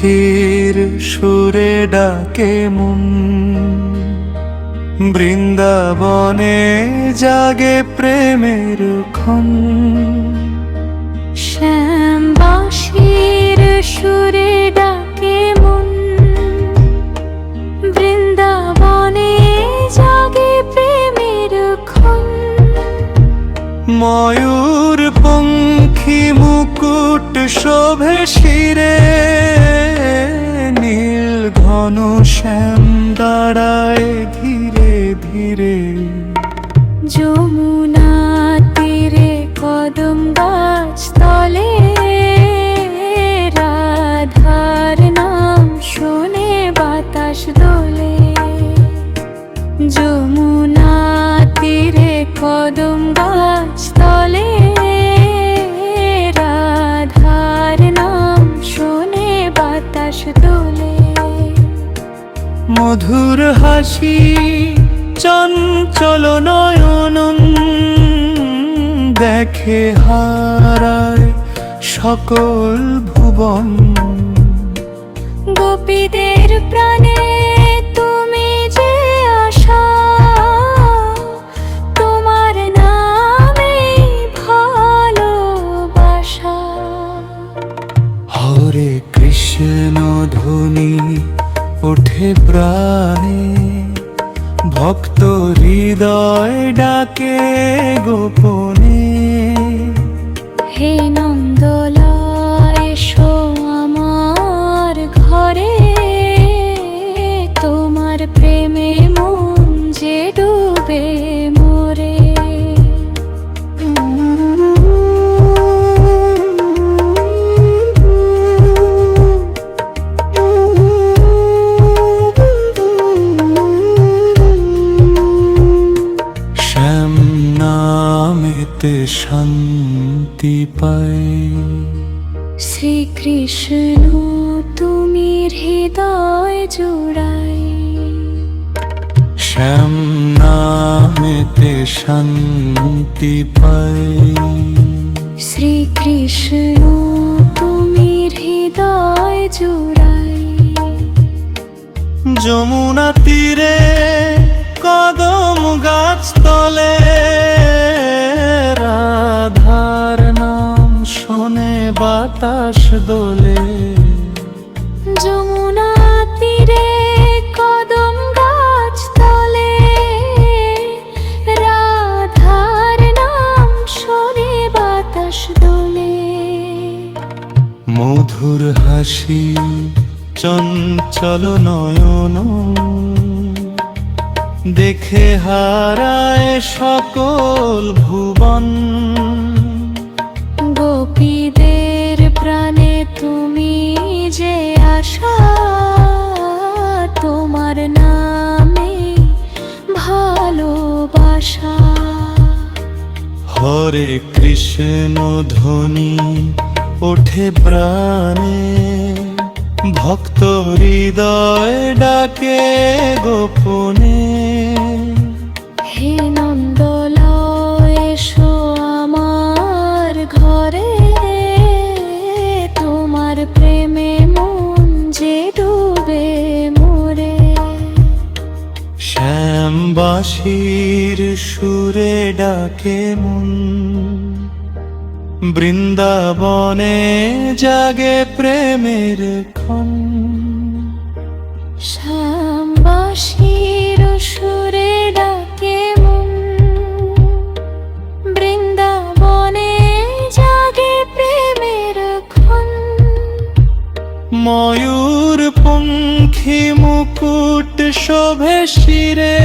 বাঁশির সুরে ডাকে মন, বৃন্দাবনে জাগে প্রেমের ক্ষণ। শ্যাম বাঁশির সুরে ডাকে মন, বৃন্দাবনে জাগে প্রেমের ক্ষণ। ময়ূর পঙ্খী মুকুট শোভে শিরে, নীল ঘন শ্যাম দাঁড়ায় ধীরে ধীরে। যমুনা তীরে কদম গাছ তলে, রাধার নাম শোনে বাতাস দোলে। যমুনা তীরে কদম গাছ তলে, রাধার নাম শোনে বাতাস দোলে। মধুর হাসি চঞ্চল নয়ন, দেখে হারায় সকল ভুবন। গোপীদের প্রাণে তুমি যে আশা, তোমার নামে ভালোবাসা। হরে কৃষ্ণ ধ্বনি ওঠে প্রাণে, ভক্ত হৃদয় ডাকে গোপনে। হে নন্দলাল এসো আমার ঘরে, তোমার প্রেমে মন যে ডুবে মোরে। শ্যাম নামেতে শান্তি পাই, শ্রীকৃষ্ণ তুমি হৃদয় জুড়াই। শ্যাম নামেতে শান্তি পাই, শ্রীকৃষ্ণ তুমি হৃদয় জুড়াই। যমুনা তীরে কদম গাছ তলে, রাধার নাম শোনে বাতাস দোলে। যমুনা তীরে কদম গাছ তলে, রাধার নাম শোনে বাতাস দোলে। মধুর হাসি চঞ্চল নয়ন, দেখে হারায় সকল ভুবন। গোপীদের প্রাণে তুমি যে আশা, তোমার নামে ভালোবাসা। হরে কৃষ্ণ ধ্বনি ওঠে প্রাণে, ভক্ত হৃদয় ডাকে গোপনে। হে নন্দলাল এসো আমার ঘরে, তোমার প্রেমে মন যে ডুবে মোরে। শ্যাম বাঁশির সুরে ডাকে মন, বৃন্দাবনে জাগে প্রেমের ক্ষণ। শ্যাম বাঁশির সুরে ডাকে মন, বৃন্দাবনে জাগে প্রেমের ক্ষণ। ময়ূর পঙ্খী মুকুট শোভে শিরে,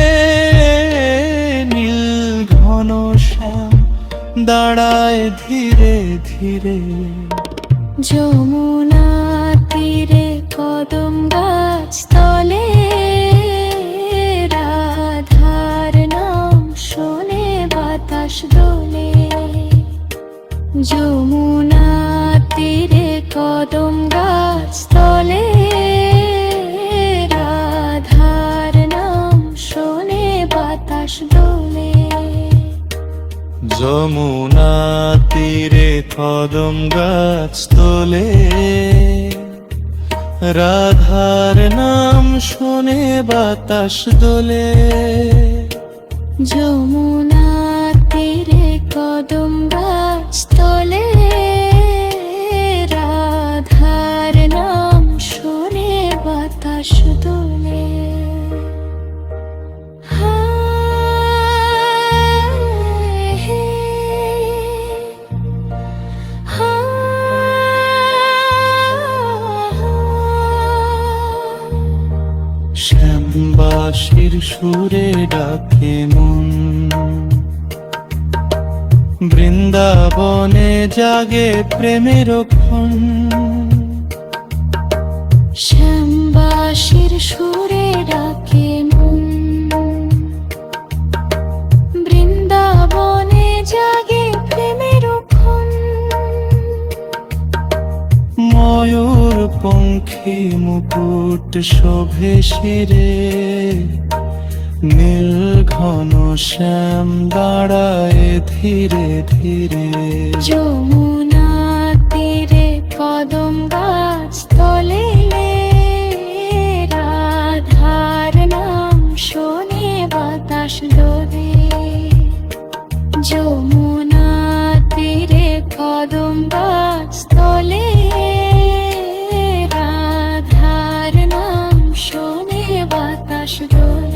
নীল ঘন শ্যাম দাঁড়ায় ধীরে ধীরে। যমুনা তীরে কদম গাছ তলে, রাধার নাম শোনে বাতাস দোলে। যমুনা তীরে কদম গাছ তলে, রাধার নাম শোনে বাতাস দোলে। যমুনা তীরে কদম গাছ তোলে, রাধার নাম শুনে বাতাস দোলে, যমুনা তীরে কদম গাছ তলে, রাধার নাম শুনে বাতাস দোলে। শ্যামবাসীর সুরে ডাকে মন, বৃন্দাবনে জাগে প্রেমের ক্ষণ। শ্যামবাসীর সুরে ডাকে মন, বৃন্দাবনে জাগে প্রেমের ক্ষণ। ময়ূর পঙ্খী মুকুট শোভে শিরে, নীল ঘন শ্যাম দাঁড়ায় ধীরে ধীরে। যমুনা তীরে কদম গাছ তলে, রাধার নাম শোনে বাতাস দোলে। যমুনা তীরে কদম গাছ তলে, রাধার নাম শোনে বাতাস দোলে।